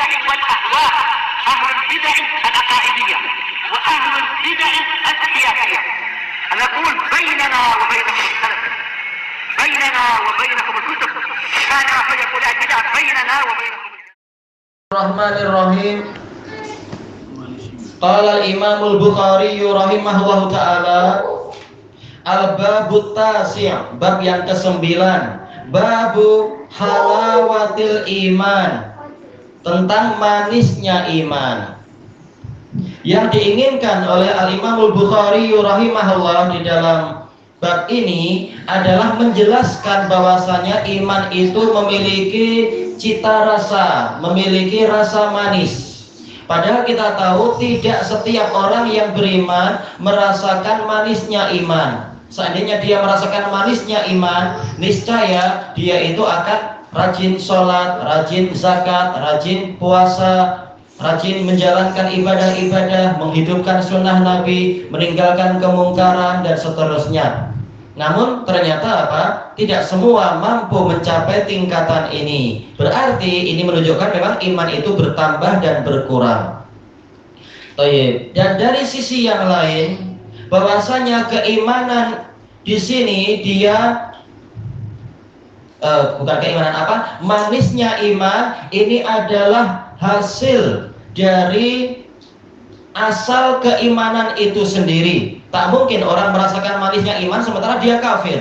البدع والأهواء، أهل البدع العقائدية وأهل البدع السياسية. نقول بيننا وبينكم السلف، بيننا وبينكم الكتب، كان فيقول البدع بيننا وبينكم. الرحمن الرحيم. قال الإمام البخاري rahimahullahu ta'ala, al-babut tasi', bab yang ke-9, babu halawatil iman, tentang manisnya iman. Yang diinginkan oleh al-Imam al-Bukhari rahimahullah di dalam bab ini adalah menjelaskan bahwasanya iman itu memiliki cita rasa, memiliki rasa manis. Padahal kita tahu tidak setiap orang yang beriman merasakan manisnya iman. Seandainya dia merasakan manisnya iman, niscaya dia itu akan rajin sholat, rajin zakat, rajin puasa, rajin menjalankan ibadah-ibadah, menghidupkan sunnah Nabi, meninggalkan kemungkaran, dan seterusnya. Namun ternyata apa? Tidak semua mampu mencapai tingkatan ini. Berarti ini menunjukkan memang iman itu bertambah dan berkurang. Dan dari sisi yang lain, bahwasanya keimanan di sini dia bukan keimanan apa? Manisnya iman ini adalah hasil dari asal keimanan itu sendiri. Tak mungkin orang merasakan manisnya iman sementara dia kafir,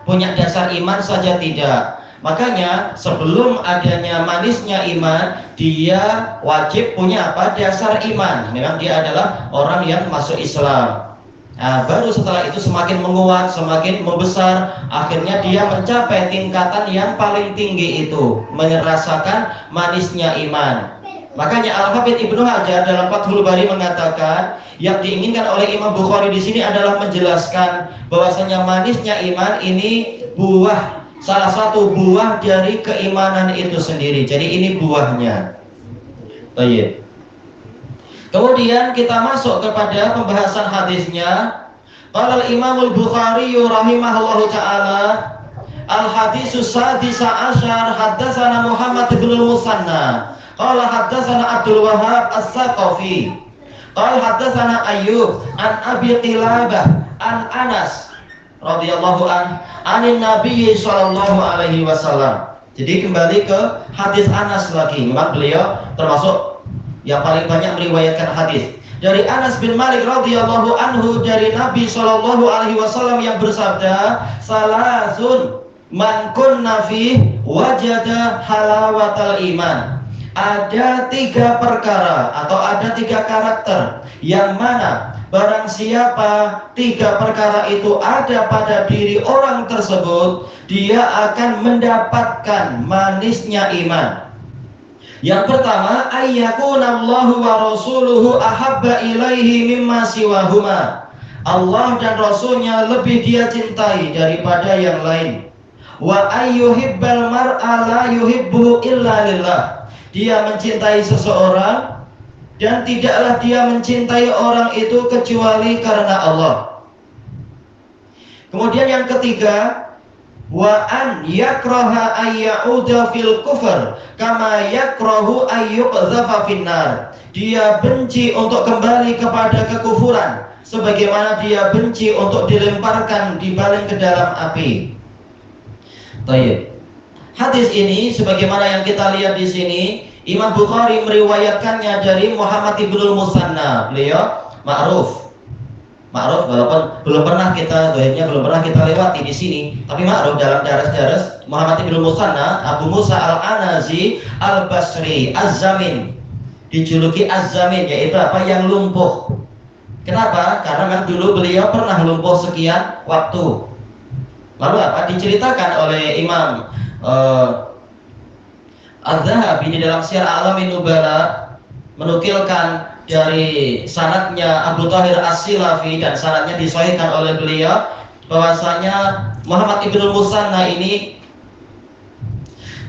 punya dasar iman saja tidak. Makanya sebelum adanya manisnya iman, dia wajib punya apa? Dasar iman. Memang dia adalah orang yang masuk Islam. Nah, baru setelah itu semakin menguat, semakin membesar, akhirnya dia mencapai tingkatan yang paling tinggi itu, merasakan manisnya iman. Makanya Al-Hafidz Ibnu Hajar dalam Fathul Bari mengatakan, yang diinginkan oleh Imam Bukhari di sini adalah menjelaskan bahwasanya manisnya iman ini buah, salah satu buah dari keimanan itu sendiri. Jadi ini buahnya. Baik. Kemudian kita masuk kepada pembahasan hadisnya. Qala al-Imam al-Bukhari rahimahullahu taala, al-hadisus sadisa asyar, haddatsana Muhammad bin al-Musanna qala haddatsana Abdul Wahhab as-Saqafi qala haddatsana Ayyub an Abi Qilabah an Anas radhiyallahu anin Nabi sallallahu alaihi wasallam. Jadi kembali ke hadis Anas lagi. Memang beliau termasuk yang paling banyak meriwayatkan hadis. Dari Anas bin Malik radhiyallahu anhu dari Nabi sallallahu alaihi wasallam yang bersabda, salasun man kunna fi wajada halawatal iman. Ada 3 perkara atau ada 3 karakter yang mana barang siapa 3 perkara itu ada pada diri orang tersebut, dia akan mendapatkan manisnya iman. Yang pertama, ayyakunallahu wa rasuluhu ahabba ilaihi mimma siwahuma. Allah dan Rasulnya lebih dia cintai daripada yang lain. Wa ayyuhibbal mar'a la yuhibbuhu illa lillah. Dia mencintai seseorang dan tidaklah dia mencintai orang itu kecuali karena Allah. Kemudian yang ketiga, wa an yakraha ayyauda fil kufr kama yakrahu ayyuqdhafa finnar. Dia benci untuk kembali kepada kekufuran sebagaimana dia benci untuk dilemparkan dibaling ke dalam api. Baik. Hadis ini sebagaimana yang kita lihat di sini, Imam Bukhari meriwayatkannya dari Muhammad ibnul Musanna. Beliau ma'ruf walaupun belum pernah kita lewati di sini, tapi ma'ruf dalam daras-daras Muhammad ibnul Musanna, Abu Musa al-Anazi al-Basri Az-Zamin, dijuluki Az-Zamin, yaitu apa? Yang lumpuh. Kenapa? Karena memang dulu beliau pernah lumpuh sekian waktu. Lalu apa? Diceritakan oleh Imam Az-Zahabi di dalam Syiar A'lamin Nubala menukilkan dari sanadnya Abu Thahir As-Silafi dan sanadnya disahihkan oleh beliau bahwasanya Muhammad ibnul Musanna ini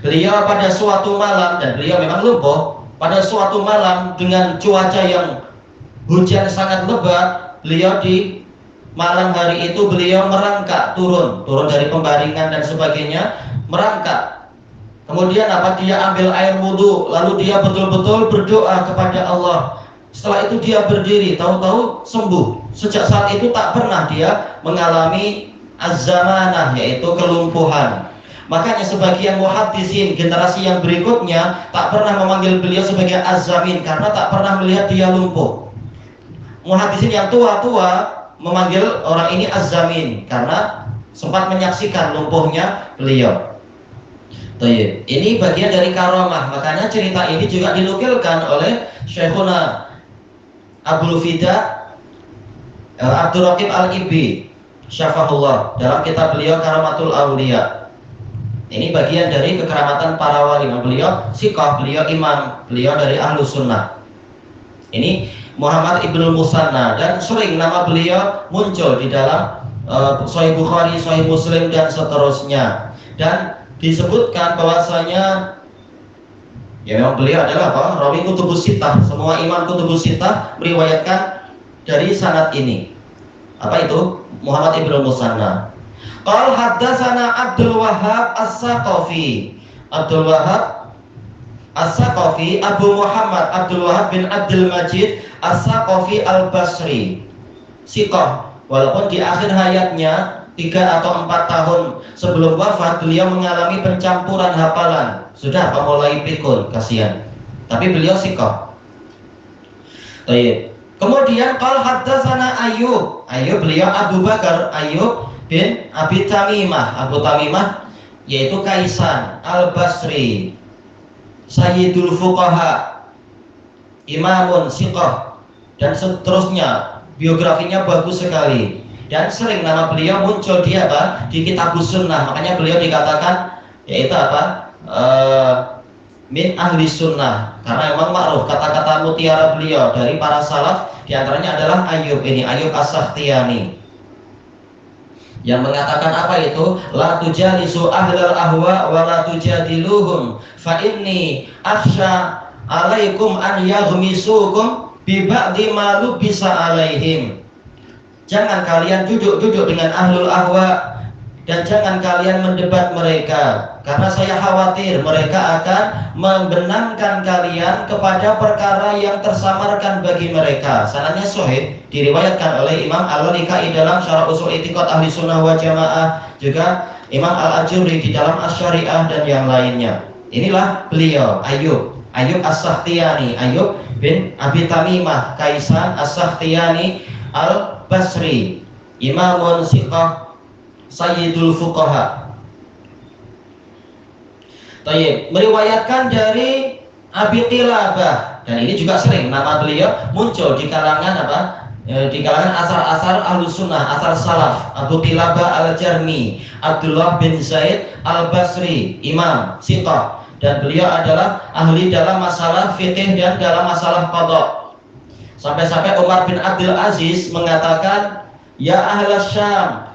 beliau pada suatu malam, dan beliau memang lumpuh, pada suatu malam dengan cuaca yang hujan sangat lebat, beliau di malam hari itu beliau merangkak turun dari pembaringan dan sebagainya, merangkak Kemudian apa? Dia ambil air wudhu, lalu dia betul-betul berdoa kepada Allah. Setelah itu dia berdiri, tahu-tahu sembuh. Sejak saat itu tak pernah dia mengalami az-zamanah, yaitu kelumpuhan. Makanya sebagian muhaddisin generasi yang berikutnya tak pernah memanggil beliau sebagai az-zamin karena tak pernah melihat dia lumpuh. Muhaddisin yang tua-tua memanggil orang ini az-zamin karena sempat menyaksikan lumpuhnya beliau. Ini bagian dari karamah. Makanya cerita ini juga dinukilkan oleh Syekhuna Abdul Fida Abdul Raqib Al-Ibi Syafahullah dalam kitab beliau Karamatul Auliya. Ini bagian dari kekeramatan para wali. Beliau siqah, beliau imam, beliau dari Ahlus Sunnah. Ini Muhammad Ibnul Musanna, dan sering nama beliau muncul di dalam Sahih Bukhari, Sahih Muslim dan seterusnya. Dan disebutkan bahwasanya ya memang beliau adalah apa? Rawi kutubus sittah. Semua imam kutubus sittah meriwayatkan dari sanad ini. Apa itu? Muhammad Ibnu Musanna. Qal haddatsana Abdul Wahhab As-Saqafi. Abdul Wahhab As-Saqafi Abu Muhammad Abdul Wahhab bin Abdul Majid As-Saqafi Al-Basri. Siqah, walaupun di akhir hayatnya 3 atau 4 tahun sebelum wafat beliau mengalami pencampuran hafalan. Sudah mulai pikun, kasihan. Tapi beliau siqah. Kemudian qala haddatsana Ayyub. Ayyub beliau Abu Bakar Ayyub bin Abi Tamimah. Abu Tamimah yaitu Kaisan Al-Basri, Sayyidul Fuqaha, Imamun siqah, dan seterusnya. Biografinya bagus sekali. Dan sering nama beliau muncul di apa? Di Kitabus Sunnah. Makanya beliau dikatakan yaitu apa? Min ahli sunnah. Karena memang ma'ruf kata-kata mutiara beliau dari para salaf, diantaranya adalah Ayyub ini, Ayyub As-Sakhtiyani, yang mengatakan apa itu? La tujalisu ahlal ahwa wa la tujadiluhum fa inni akhsha alaikum an yaghmisukum bi ba'di ma lubisa alaihim. Jangan kalian duduk-duduk dengan ahlul ahwa, dan jangan kalian mendebat mereka, karena saya khawatir mereka akan membenamkan kalian kepada perkara yang tersamarkan bagi mereka. Sanadnya sahih, diriwayatkan oleh Imam Al-Lalikai dalam Syarah Ushul I'tiqad Ahli Sunnah wal Jamaah, juga Imam Al-Ajuri di dalam Asy-Syari'ah dan yang lainnya. Inilah beliau Ayyub As-Sakhtiyani, Ayyub bin Abi Tamimah Kaisan As-Sakhtiyani Al-Basri, Imamun siqah, Sayyidul Fuqaha. Meriwayatkan dari Abi Qilabah, dan ini juga sering nama beliau muncul di kalangan apa? Di kalangan asar-asar Ahlus Sunnah, asar salaf. Abu Qilabah Al-Jarmi, Abdullah bin Zaid Al-Basri, imam siqah, dan beliau adalah ahli dalam masalah fikih dan dalam masalah qada. Sampai-sampai Umar bin Abdul Aziz mengatakan, ya ahlas Syam,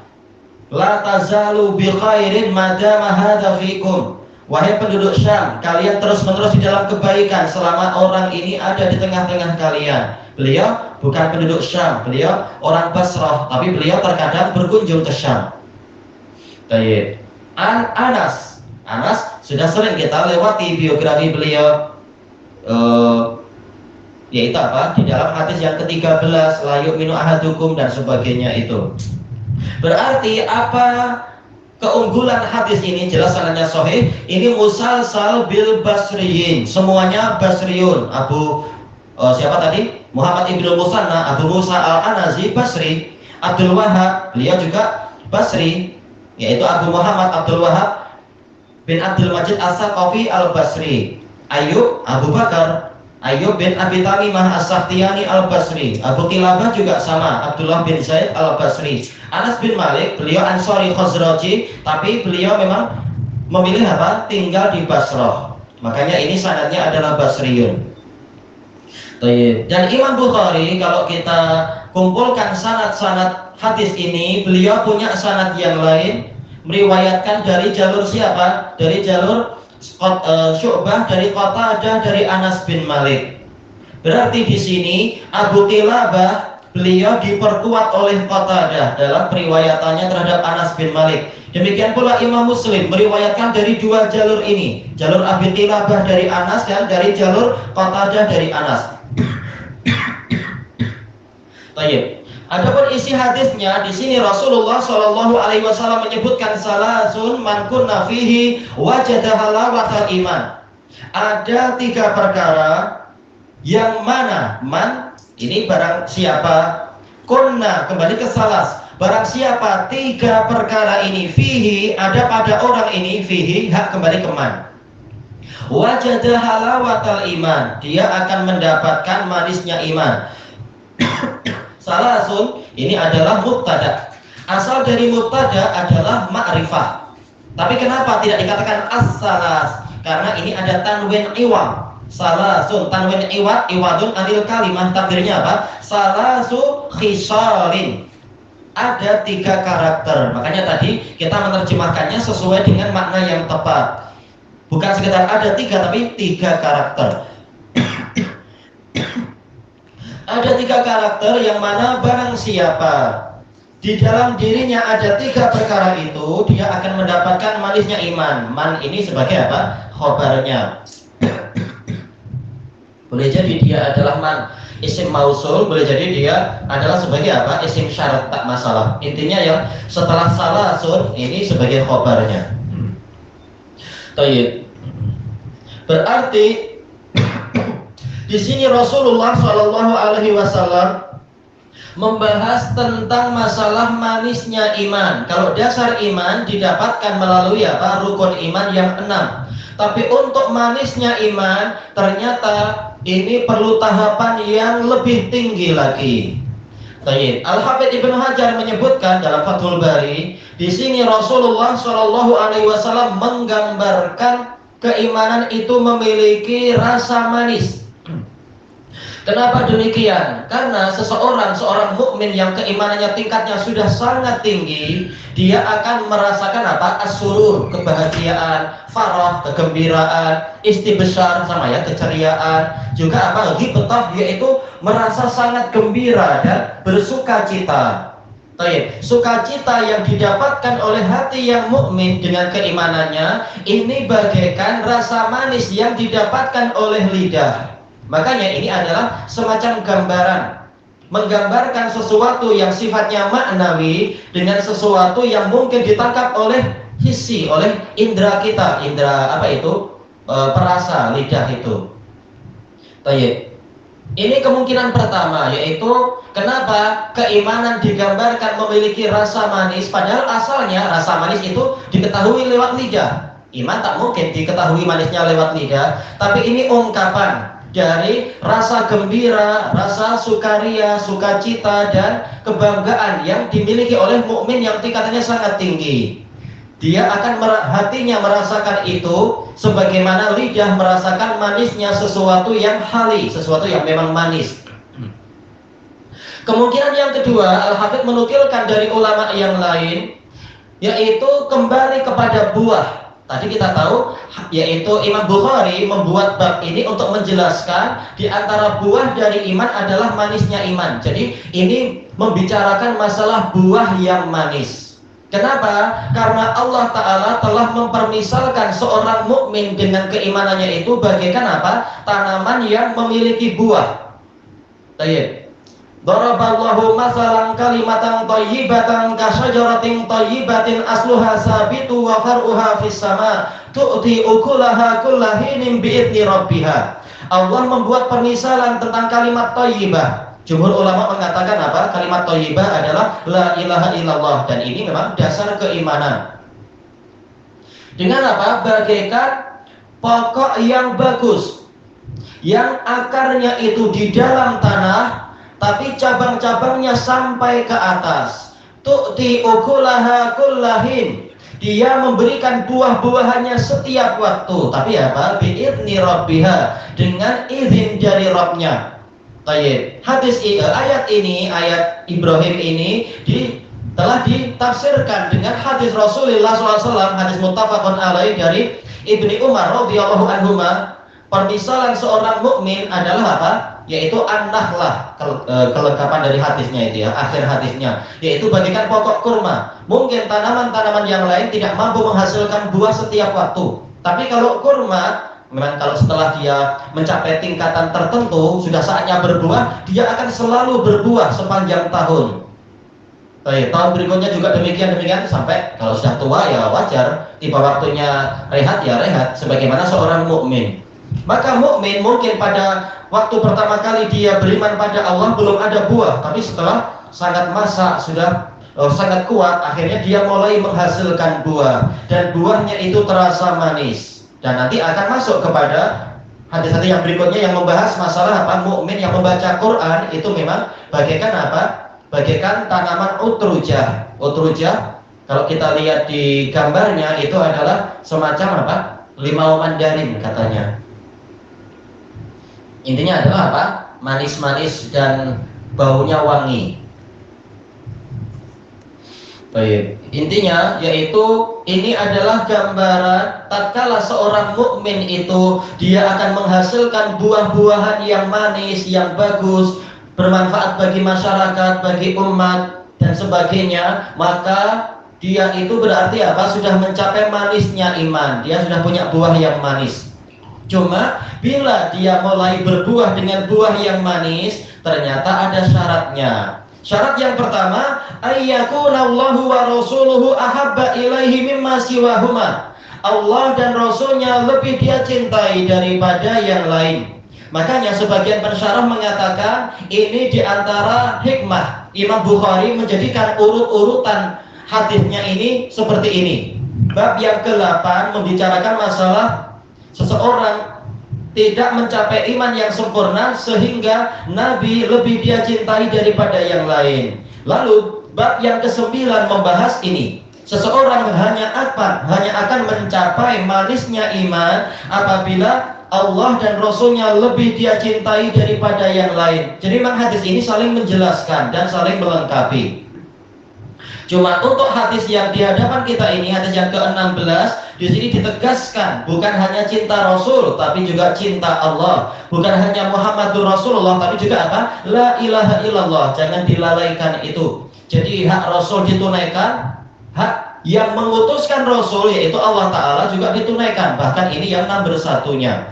la tazalu bi khairin madama hadza fikum. Wahai penduduk Syam, kalian terus-menerus di dalam kebaikan selama orang ini ada di tengah-tengah kalian. Beliau bukan penduduk Syam, beliau orang Basrah, tapi beliau terkadang berkunjung ke Syam. Anas sudah sering kita lewati biografi beliau, yaitu apa? Di dalam hadis yang ke-13, la yu'minu ahadukum dan sebagainya itu. Berarti apa keunggulan hadis ini? Jelas sanadnya sahih. Ini musalsal bil basriyin, semuanya basriyun. Siapa tadi? Muhammad Ibnu Musanna, Abu Musa Al-Anazi Basri. Abdul Wahhab, beliau juga Basri, yaitu Abu Muhammad Abdul Wahhab bin Abdul Majid As-Saqafi Al-Basri. Ayyub Abu Bakar Ayyub bin Abi Tamimah As-Sakhtiyani Al-Basri. Abu Qilabah juga sama, Abdullah bin Zaid Al-Basri. Anas bin Malik, beliau Ansari Khazraji, tapi beliau memang memilih apa? Tinggal di Basrah. Makanya ini sanadnya adalah Basriyun. Dan Imam Bukhari, kalau kita kumpulkan sanad-sanad hadis ini, beliau punya sanad yang lain, meriwayatkan dari jalur siapa? Dari jalur Syu'bah, dari Qatadah, dari Anas bin Malik. Berarti di sini Abu Qilabah beliau diperkuat oleh Qatadah dalam periwayatannya terhadap Anas bin Malik. Demikian pula Imam Muslim meriwayatkan dari dua jalur ini, jalur Abi Qilabah dari Anas dan dari jalur Qatadah dari Anas. Baik. Adapun isi hadisnya di sini Rasulullah Shallallahu Alaihi Wasallam menyebutkan salasun man kunna fihi wajada halawatal iman. Ada 3 perkara yang mana man ini barang siapa kunna kembali ke salas barang siapa 3 perkara ini fihi ada pada orang ini fihi hak kembali ke man. Wajada halawatal iman dia akan mendapatkan manisnya iman. Salasun ini adalah mubtada. Asal dari mubtada adalah ma'rifah. Tapi kenapa tidak dikatakan as-salas? Karena ini ada tanwin iwad. Salasun tanwin iwadun anil kalimah, takdirnya apa? Salasu khisalin. Ada 3 karakter. Makanya tadi kita menerjemahkannya sesuai dengan makna yang tepat. Bukan sekedar ada 3 tapi 3 karakter. Ada 3 karakter yang mana barang siapa di dalam dirinya ada 3 perkara itu, dia akan mendapatkan manisnya iman. Man ini sebagai apa? Khobarnya. Boleh jadi dia adalah man isim mausul, boleh jadi dia adalah sebagai apa? Isim syarat, tak masalah. Intinya yang setelah salasun ini sebagai khobarnya. Tayyib. Berarti di sini Rasulullah Shallallahu Alaihi Wasallam membahas tentang masalah manisnya iman. Kalau dasar iman didapatkan melalui apa? Rukun iman yang 6. Tapi untuk manisnya iman ternyata ini perlu tahapan yang lebih tinggi lagi. Baik. Al-Hafidz Ibnu Hajar menyebutkan dalam Fathul Bari, di sini Rasulullah Shallallahu Alaihi Wasallam menggambarkan keimanan itu memiliki rasa manis. Kenapa demikian? Karena seorang mukmin yang keimanannya tingkatnya sudah sangat tinggi, dia akan merasakan apa? As-surur, kebahagiaan, farah, kegembiraan, istibsyar sama ya, keceriaan, juga apa? Ghibtah, yaitu merasa sangat gembira dan bersuka cita. Baik, sukacita yang didapatkan oleh hati yang mukmin dengan keimanannya ini bagaikan rasa manis yang didapatkan oleh lidah. Makanya ini adalah semacam gambaran, menggambarkan sesuatu yang sifatnya maknawi dengan sesuatu yang mungkin ditangkap oleh hissi, oleh indera kita, indera apa itu? Perasa, lidah itu. Baik. Ini kemungkinan pertama, yaitu kenapa keimanan digambarkan memiliki rasa manis, padahal asalnya rasa manis itu diketahui lewat lidah. Iman tak mungkin diketahui manisnya lewat lidah, tapi ini ungkapan dari rasa gembira, rasa sukaria, sukacita dan kebanggaan yang dimiliki oleh mukmin yang tingkatannya sangat tinggi. Dia akan hatinya merasakan itu sebagaimana lidah merasakan manisnya sesuatu yang hali, sesuatu yang memang manis. Kemungkinan yang kedua, Al-Hafidz menukilkan dari ulama yang lain, yaitu kembali kepada buah. Tadi kita tahu, yaitu Imam Bukhari membuat bab ini untuk menjelaskan di antara buah dari iman adalah manisnya iman. Jadi ini membicarakan masalah buah yang manis. Kenapa? Karena Allah Ta'ala telah mempermisalkan seorang mukmin dengan keimanannya itu bagaikan apa? Tanaman yang memiliki buah. Baik. Daraballahu masalan kalimatan thayyibatan kasyajaratin thayyibatin asluha sabitu wa far'uha fis sama tu'ti ukulaha kullahinin bi'idni rabbiha. Allah membuat permisalan tentang kalimat thayyibah. Jumhur ulama mengatakan apa? Kalimat thayyibah adalah la ilaha illallah, dan ini memang dasar keimanan. Dengan apa? Bagaikan pokok yang bagus yang akarnya itu di dalam tanah tapi cabang-cabangnya sampai ke atas. Tu'ti ukulaha kullahin. Dia memberikan buah-buahannya setiap waktu. Tapi apa? Bi'idni rabbiha. Dengan izin dari Rabbnya. Baik. Ayat ini, ayat Ibrahim ini telah ditafsirkan dengan hadis Rasulullah SAW, hadis muttafaqun alaih dari Ibni Umar radhiyallahu anhuma. Permisalan seorang mukmin adalah apa? Yaitu an-nakhlah, kelengkapan dari hadisnya itu ya, akhir hadisnya, yaitu bagikan pokok kurma. Mungkin tanaman-tanaman yang lain tidak mampu menghasilkan buah setiap waktu, tapi kalau kurma, memang kalau setelah dia mencapai tingkatan tertentu, sudah saatnya berbuah, dia akan selalu berbuah sepanjang tahun. Baik, tahun berikutnya juga demikian sampai kalau sudah tua ya wajar, tiba waktunya rehat ya rehat, sebagaimana seorang mukmin. Maka mukmin mungkin pada waktu pertama kali dia beriman pada Allah belum ada buah, tapi setelah sangat masa sudah sangat kuat, akhirnya dia mulai menghasilkan buah, dan buahnya itu terasa manis. Dan nanti akan masuk kepada hadis-hadis yang berikutnya yang membahas masalah apa, mukmin yang membaca Quran itu memang bagaikan apa? Bagaikan tanaman utrujah. Utrujah kalau kita lihat di gambarnya itu adalah semacam apa? Limau mandarin katanya. Intinya adalah apa? Manis-manis dan baunya wangi. Baik, intinya yaitu ini adalah gambaran tatkala seorang mukmin itu dia akan menghasilkan buah-buahan yang manis, yang bagus, bermanfaat bagi masyarakat, bagi umat dan sebagainya, maka dia itu berarti apa? Sudah mencapai manisnya iman. Dia sudah punya buah yang manis. Cuma bila dia mulai berbuah dengan buah yang manis, ternyata ada syaratnya. Syarat yang pertama, ayyakunallahu wa rasuluhu ahabba ilaihi mimma siwahuma. Allah dan Rasulnya lebih dia cintai daripada yang lain. Makanya sebagian pensyarah mengatakan ini diantara hikmah Imam Bukhari menjadikan urut-urutan hadisnya ini seperti ini. Bab yang ke-8 membicarakan masalah seseorang tidak mencapai iman yang sempurna sehingga Nabi lebih dia cintai daripada yang lain. Lalu bab yang ke-9 membahas ini. Seseorang hanya akan mencapai manisnya iman apabila Allah dan Rasulnya lebih dia cintai daripada yang lain. Jadi memang hadis ini saling menjelaskan dan saling melengkapi. Cuma untuk hadis yang di hadapan kita ini, hadis yang ke-16, di sini ditegaskan bukan hanya cinta Rasul, tapi juga cinta Allah. Bukan hanya Muhammadur Rasulullah, tapi juga apa? La ilaha illallah. Jangan dilalaikan itu. Jadi hak Rasul ditunaikan, hak yang mengutuskan Rasul yaitu Allah Ta'ala juga ditunaikan. Bahkan ini yang nomor satunya.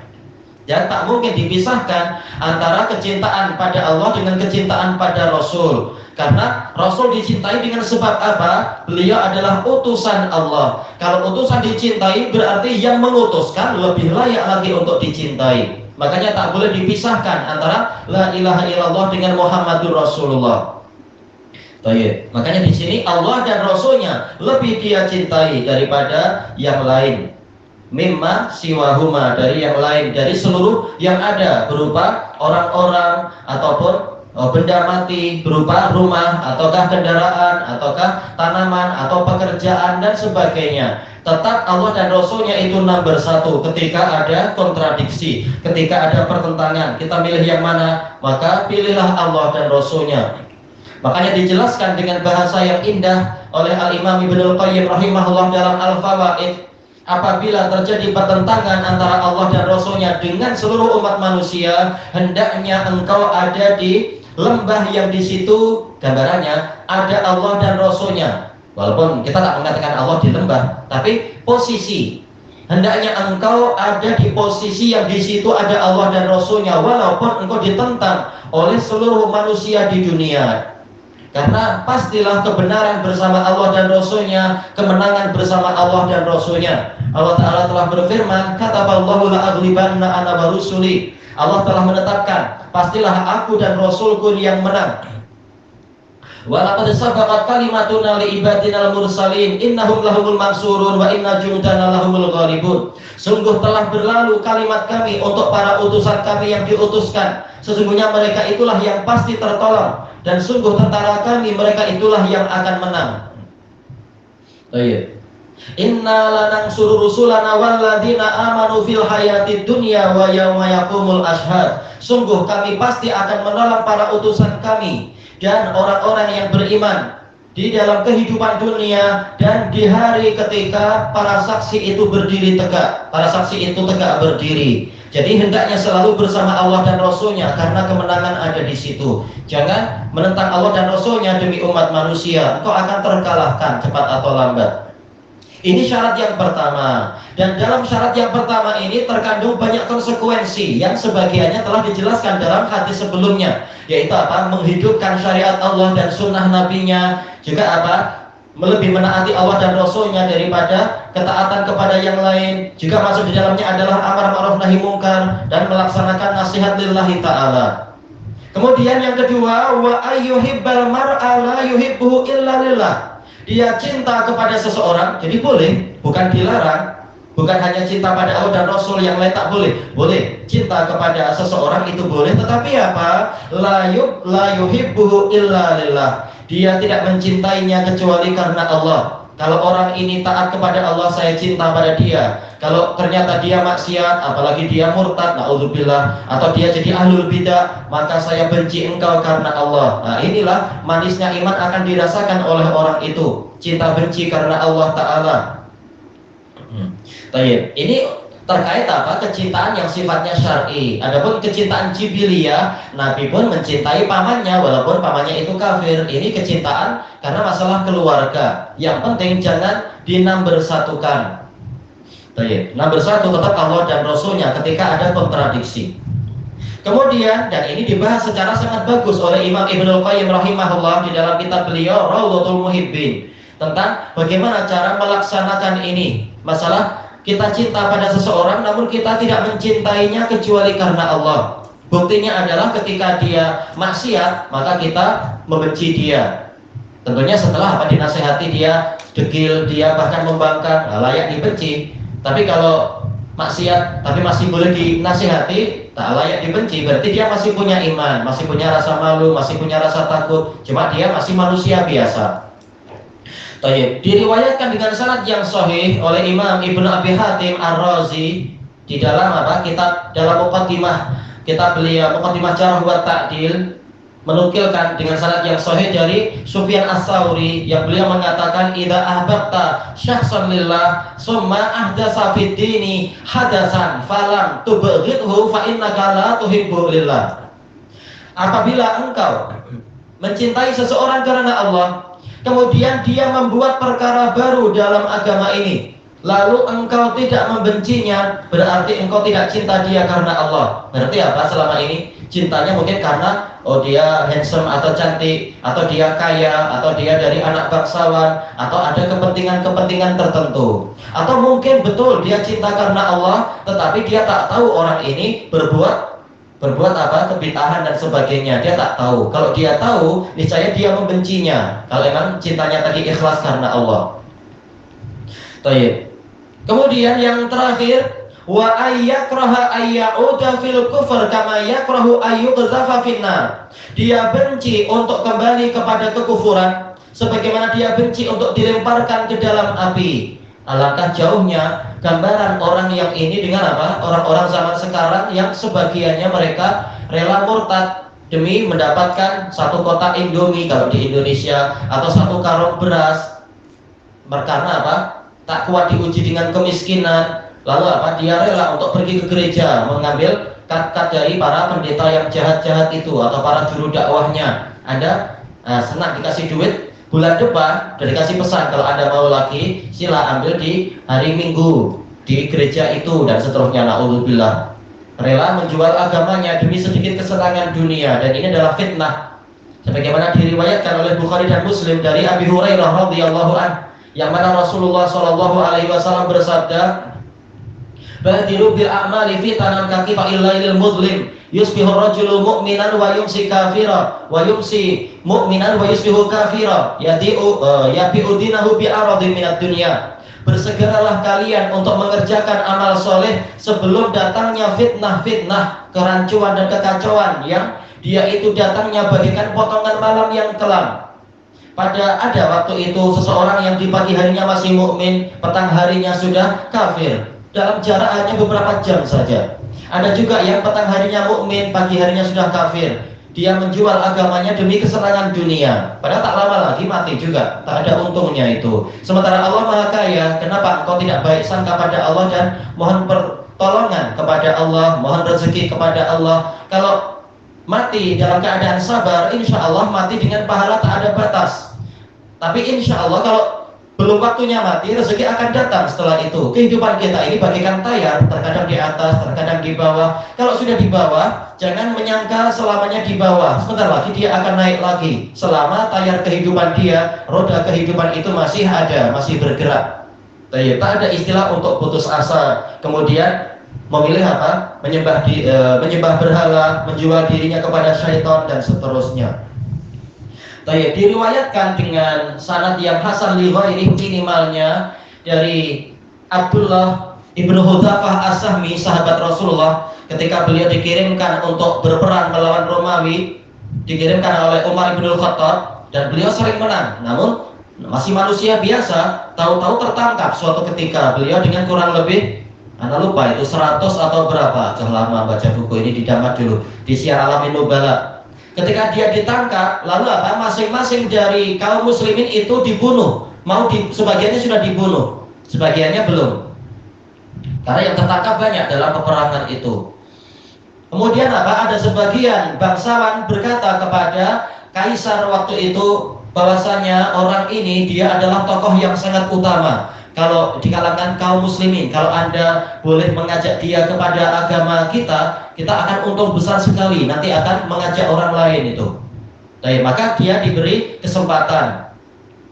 Dan tak mungkin dipisahkan antara kecintaan pada Allah dengan kecintaan pada Rasul. Karena Rasul dicintai dengan sebab apa? Beliau adalah utusan Allah. Kalau utusan dicintai berarti yang mengutuskan lebih layak lagi untuk dicintai. Makanya tak boleh dipisahkan antara la ilaha illallah dengan Muhammadur Rasulullah. Baik. Makanya di sini Allah dan Rasulnya lebih dia cintai daripada yang lain. Mimma siwahuma, dari yang lain, dari seluruh yang ada berupa orang-orang ataupun benda mati, berupa rumah ataukah kendaraan ataukah tanaman atau pekerjaan dan sebagainya. Tetap Allah dan Rasulnya itu nomor satu. Ketika ada kontradiksi, ketika ada pertentangan, kita milih yang mana? Maka pilihlah Allah dan Rasulnya. Makanya dijelaskan dengan bahasa yang indah oleh Al-Imam Ibnul Qayyim rahimahullah dalam Al-Fawaid. Apabila terjadi pertentangan antara Allah dan Rasulnya dengan seluruh umat manusia, hendaknya engkau ada di lembah yang di situ gambarannya ada Allah dan Rasulnya. Walaupun kita tak mengatakan Allah di lembah, tapi posisi hendaknya engkau ada di posisi yang di situ ada Allah dan Rasulnya, walaupun engkau ditentang oleh seluruh manusia di dunia. Karena pastilah kebenaran bersama Allah dan Rasulnya, kemenangan bersama Allah dan Rasulnya. Allah Ta'ala telah berfirman, kataballahu la'aglibanna ana wa rusuli. Allah telah menetapkan, pastilah aku dan Rasulku yang menang. Walaqad sabaqat kalimatuna li ibadinal mursalin innahum lahumul mansurun wa inna jundana lahumul ghalibun. Sungguh telah berlalu kalimat kami untuk para utusan kami yang diutuskan. Sesungguhnya mereka itulah yang pasti tertolong, dan sungguh tentara kami mereka itulah yang akan menang. Baik. Inna lanansuru rusulana walladzina amanu fil hayatid dunya wa yauma yaqumul ashhad. Sungguh kami pasti akan menolong para utusan kami dan orang-orang yang beriman di dalam kehidupan dunia dan di hari ketika para saksi itu berdiri tegak. Para saksi itu tegak berdiri. Jadi hendaknya selalu bersama Allah dan Rasulnya karena kemenangan ada di situ. Jangan menentang Allah dan Rasulnya demi umat manusia. Engkau akan terkalahkan cepat atau lambat. Ini syarat yang pertama. Dan dalam syarat yang pertama ini terkandung banyak konsekuensi yang sebagiannya telah dijelaskan dalam hadis sebelumnya. Yaitu apa? Menghidupkan syariat Allah dan sunnah nabinya. Juga apa? Lebih menaati Allah dan Rasulnya daripada ketaatan kepada yang lain. Juga masuk di dalamnya adalah amar ma'ruf nahi mungkar dan melaksanakan nasihat lillahi ta'ala. Kemudian yang kedua, wa ayyuhibbal mar'a la yuhibbuhu illa lillah. Dia cinta kepada seseorang, jadi boleh, bukan dilarang. Bukan hanya cinta pada Allah dan Rasul, yang lain tak boleh. Boleh cinta kepada seseorang itu boleh, tetapi apa? La yuhibbuhu illa lillah. Dia tidak mencintainya kecuali karena Allah. Kalau orang ini taat kepada Allah, saya cinta pada dia. Kalau ternyata dia maksiat, apalagi dia murtad, na'udzubillah, atau dia jadi ahlul bidah, maka saya benci engkau karena Allah. Nah, inilah manisnya iman akan dirasakan oleh orang itu. Cinta benci karena Allah Ta'ala. Ini terkait apa? Kecintaan yang sifatnya syar'i. Adapun kecintaan jibiliyah, Nabi pun mencintai pamannya walaupun pamannya itu kafir. Ini kecintaan karena masalah keluarga. Yang penting jangan dinambersatukan. Nomor satu tetap Allah dan Rasulnya ketika ada kontradiksi. Kemudian, dan ini dibahas secara sangat bagus oleh Imam Ibnul Qayyim rahimahullah di dalam kitab beliau Raudhatul Muhibbin, tentang bagaimana cara melaksanakan ini. Masalah kita cinta pada seseorang namun kita tidak mencintainya kecuali karena Allah. Buktinya adalah ketika dia maksiat, maka kita membenci dia. Tentunya setelah apa? Dinasehati dia, degil dia, bahkan membangkang, layak dibenci. Tapi kalau maksiat tapi masih boleh dinasihati, tak layak dibenci, berarti dia masih punya iman, masih punya rasa malu, masih punya rasa takut, cuma dia masih manusia biasa. Diriwayatkan dengan sanad yang sahih oleh Imam Ibnu Abi Hatim Ar-Razi di dalam apa? Kitab dalam muqaddimah kitab beliau Muqaddimah Jarh wa Ta'dil, menukilkan dengan sanad yang sahih dari Sufyan Ats-Tsauri yang beliau mengatakan, idza ahbabta syakhsan lillah summa ahdatsa fid dini hadatsan falam tubghidhu fa innaka la tuhibbu lillah. Apabila engkau mencintai seseorang karena Allah, kemudian dia membuat perkara baru dalam agama ini, lalu engkau tidak membencinya, berarti engkau tidak cinta dia karena Allah. Berarti apa selama ini? Cintanya mungkin karena dia handsome atau cantik, atau dia kaya, atau dia dari anak bangsawan, atau ada kepentingan-kepentingan tertentu. Atau mungkin betul dia cinta karena Allah, tetapi dia tak tahu orang ini berbuat apa, kebid'ahan dan sebagainya. Dia tak tahu. Kalau dia tahu, niscaya dia membencinya. Kalau memang cintanya tadi ikhlas karena Allah. Kemudian yang terakhir, wa ayyakraha ayyauda fil kufr kama yakrahu ayyuqdhafa finnar. Dia benci untuk kembali kepada kekufuran sebagaimana dia benci untuk dilemparkan ke dalam api. Alangkah jauhnya gambaran orang yang ini dengan apa? Orang-orang zaman sekarang yang sebagiannya mereka rela murtad demi mendapatkan satu kotak Indomie kalau di Indonesia, atau satu karung beras. Karena apa? Tak kuat diuji dengan kemiskinan, lalu apa? Dia rela untuk pergi ke gereja mengambil kat-kat dari para pendeta yang jahat-jahat itu atau para juru dakwahnya. Anda senang dikasih duit, bulan depan udah dikasih pesan kalau Anda mau lagi sila ambil di hari Minggu di gereja itu dan seterusnya. Na'udzubillah. Rela menjual agamanya demi sedikit kesenangan dunia, dan ini adalah fitnah. Sebagaimana diriwayatkan oleh Bukhari dan Muslim dari Abi Hurairah radhiyallahu anhu, yang mana Rasulullah sallallahu alaihi wasallam bersabda, "Badiru bil a'mali fitanan kaqifa illailil mudlim, yusbihu rajulu mu'minan wa yumsi kafira, wa yumsi mu'minan wa yusbihu kafira, yabi'u dinahu bi'aradin minad dunya." Bersegeralah kalian untuk mengerjakan amal soleh sebelum datangnya fitnah-fitnah, kerancuan dan kekacauan yang dia itu datangnya bagaikan potongan malam yang kelam. Ada waktu itu seseorang yang di pagi harinya masih mukmin, petang harinya sudah kafir dalam jarak hanya beberapa jam saja. Ada juga yang petang harinya mukmin, pagi harinya sudah kafir. Dia menjual agamanya demi kesenangan dunia. Padahal tak lama lagi mati juga, tak ada untungnya itu. Sementara Allah Maha Kaya, kenapa engkau tidak baik sangka pada Allah dan mohon pertolongan kepada Allah, mohon rezeki kepada Allah. Kalau mati dalam keadaan sabar, insya Allah mati dengan pahala tak ada batas. Tapi insya Allah kalau belum waktunya mati, rezeki akan datang setelah itu. Kehidupan kita ini bagaikan tayar, terkadang di atas, terkadang di bawah. Kalau sudah di bawah, jangan menyangka selamanya di bawah. Sebentar lagi dia akan naik lagi. Selama tayar kehidupan dia, roda kehidupan itu masih ada, masih bergerak. Tak ada istilah untuk putus asa. Kemudian memilih apa? Menyembah berhala, menjual dirinya kepada syaitan dan seterusnya. Diriwayatkan dengan sanad yang hasan li ghairi minimalnya dari Abdullah ibnu Hudzafah As-Sahmi, sahabat Rasulullah, ketika beliau dikirimkan untuk berperang melawan Romawi, dikirimkan oleh Umar ibn Khattab, dan beliau sering menang. Namun masih manusia biasa, tahu-tahu tertangkap suatu ketika. Beliau dengan kurang lebih, Anda lupa itu 100 atau berapa, sudah lama baca buku ini, didamat dulu di Syiar Alamin Nubala. Ketika dia ditangkap, lalu apa? Masing-masing dari kaum muslimin itu dibunuh. Sebagiannya sudah dibunuh, sebagiannya belum. Karena yang tertangkap banyak dalam peperangan itu. Kemudian apa? Ada sebagian bangsawan berkata kepada kaisar waktu itu bahwasanya orang ini dia adalah tokoh yang sangat utama. Kalau di kalangan kaum muslimin, kalau Anda boleh mengajak dia kepada agama kita, kita akan untung besar sekali. Nanti akan mengajak orang lain itu. Maka dia diberi kesempatan.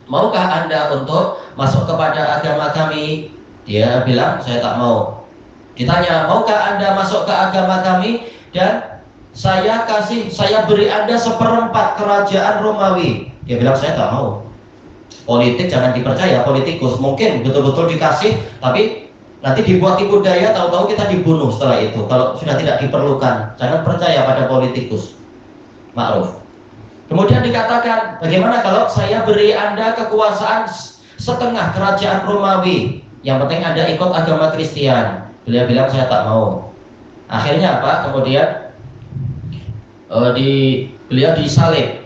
Maukah Anda untuk masuk kepada agama kami? Dia bilang, saya tak mau. Ditanya, maukah Anda masuk ke agama kami? Dan saya beri Anda 1/4 kerajaan Romawi. Dia bilang, saya tak mau. Politik jangan dipercaya, politikus mungkin betul-betul dikasih, tapi nanti dibuat tipu daya, tahu-tahu kita dibunuh setelah itu. Kalau sudah tidak diperlukan, jangan percaya pada politikus. Ma'ruf. Kemudian dikatakan, bagaimana kalau saya beri Anda kekuasaan setengah kerajaan Romawi, yang penting Anda ikut agama Kristen? Beliau bilang, saya tak mau. Akhirnya apa? Kemudian beliau disalib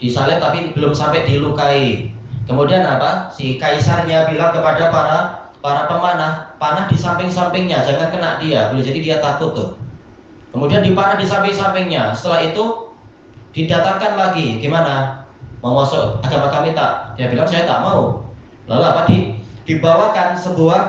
tapi belum sampai dilukai. Kemudian apa? Si kaisarnya bilang kepada para pemanah, panah di samping-sampingnya, jangan kena dia. Jadi dia takut tuh. Kemudian dipanah di samping-sampingnya. Setelah itu didatangkan lagi, gimana? Mau masuk agama kami tak? Dia bilang, saya tak mau. Lalu apa? Dibawakan sebuah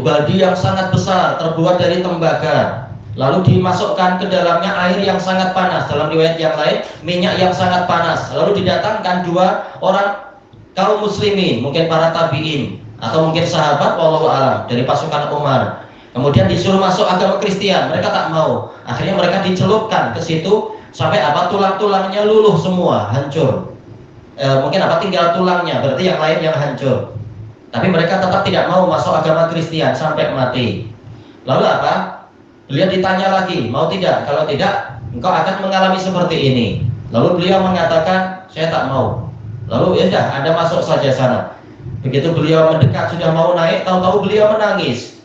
baldi yang sangat besar, terbuat dari tembaga. Lalu dimasukkan ke dalamnya air yang sangat panas. Dalam riwayat yang lain, minyak yang sangat panas. Lalu didatangkan 2 orang kaum muslimin, mungkin para tabi'in atau mungkin sahabat, wallahu a'lam, dari pasukan Umar. Kemudian disuruh masuk agama Kristen, mereka tak mau. Akhirnya mereka dicelupkan ke situ sampai tulang-tulangnya luluh semua, hancur. Mungkin tinggal tulangnya, berarti yang lain yang hancur. Tapi mereka tetap tidak mau masuk agama Kristen sampai mati. Lalu apa? Beliau ditanya lagi, mau tidak? Kalau tidak, engkau akan mengalami seperti ini. Lalu beliau mengatakan, saya tak mau. Lalu ya sudah, Anda masuk saja sana. Begitu beliau mendekat sudah mau naik, tahu-tahu beliau menangis.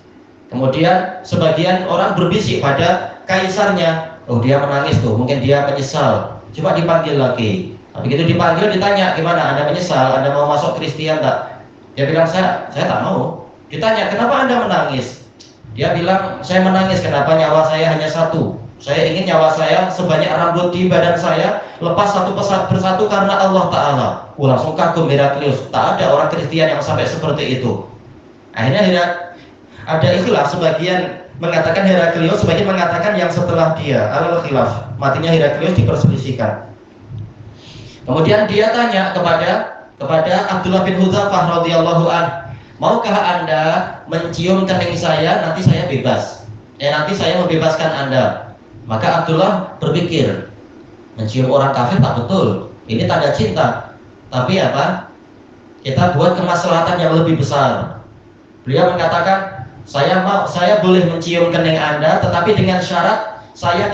Kemudian sebagian orang berbisik pada kaisarnya, oh dia menangis tuh, mungkin dia menyesal. Coba dipanggil lagi. Begitu dipanggil ditanya, gimana? Anda menyesal? Anda mau masuk Kristen tak? Dia bilang, saya tak mau. Ditanya, kenapa Anda menangis? Dia bilang, saya menangis kenapa nyawa saya hanya satu. Saya ingin nyawa saya sebanyak rambut di badan saya lepas satu persatu karena Allah Ta'ala. Langsung kagum Heraklius. Tak ada orang Kristen yang sampai seperti itu. Akhirnya ada itulah, sebagian mengatakan Heraklius, sebagian mengatakan yang setelah dia, al-khilaf. Matinya Heraklius diperselisihkan. Kemudian dia tanya kepada Abdullah bin Hudzafah radhiyallahu anhu, maukah Anda mencium kening saya, nanti saya bebas. Nanti saya membebaskan Anda. Maka Abdullah berpikir, mencium orang kafir tak betul. Ini tanda cinta. Tapi apa? Kita buat kemaslahatan yang lebih besar. Beliau mengatakan, saya boleh mencium kening Anda, tetapi dengan syarat saya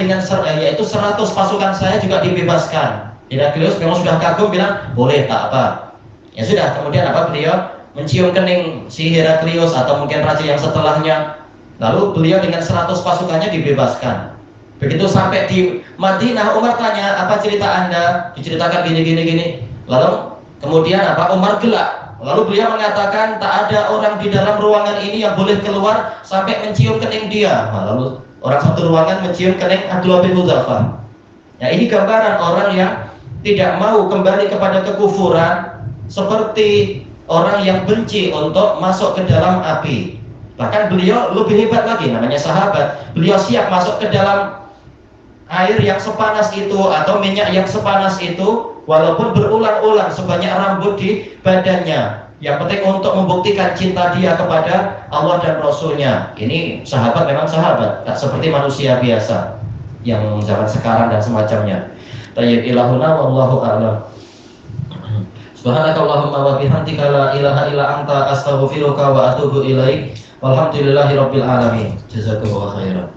yaitu 100 pasukan saya juga dibebaskan. Heraklius memang sudah kagum, bilang boleh, tak apa. Ya sudah, kemudian apa? Beliau mencium kening si Heraklius atau mungkin raja yang setelahnya. Lalu beliau dengan 100 pasukannya dibebaskan. Begitu sampai di Madinah, Umar tanya, apa cerita Anda? Diceritakan gini. Lalu kemudian apa? Umar gelak. Lalu beliau mengatakan tak ada orang di dalam ruangan ini yang boleh keluar sampai mencium kening dia. Nah, lalu orang satu ruangan mencium kening Abdullah bin Hudzafah. Nah, ini gambaran orang yang tidak mau kembali kepada kekufuran, seperti orang yang benci untuk masuk ke dalam api. Bahkan beliau lebih hebat lagi, namanya sahabat. Beliau siap masuk ke dalam air yang sepanas itu atau minyak yang sepanas itu, walaupun berulang-ulang sebanyak rambut di badannya. Yang penting untuk membuktikan cinta dia kepada Allah dan Rasulnya. Ini sahabat memang sahabat, tak seperti manusia biasa yang zaman sekarang dan semacamnya. Tayyib ilahuna wallahu a'lam. Subhanakallahumma wa bihamdika la ilaha illa anta astaghfiruka wa atubu ilaik. Walhamdulillahirabbil alamin. Jazakallahu khairan.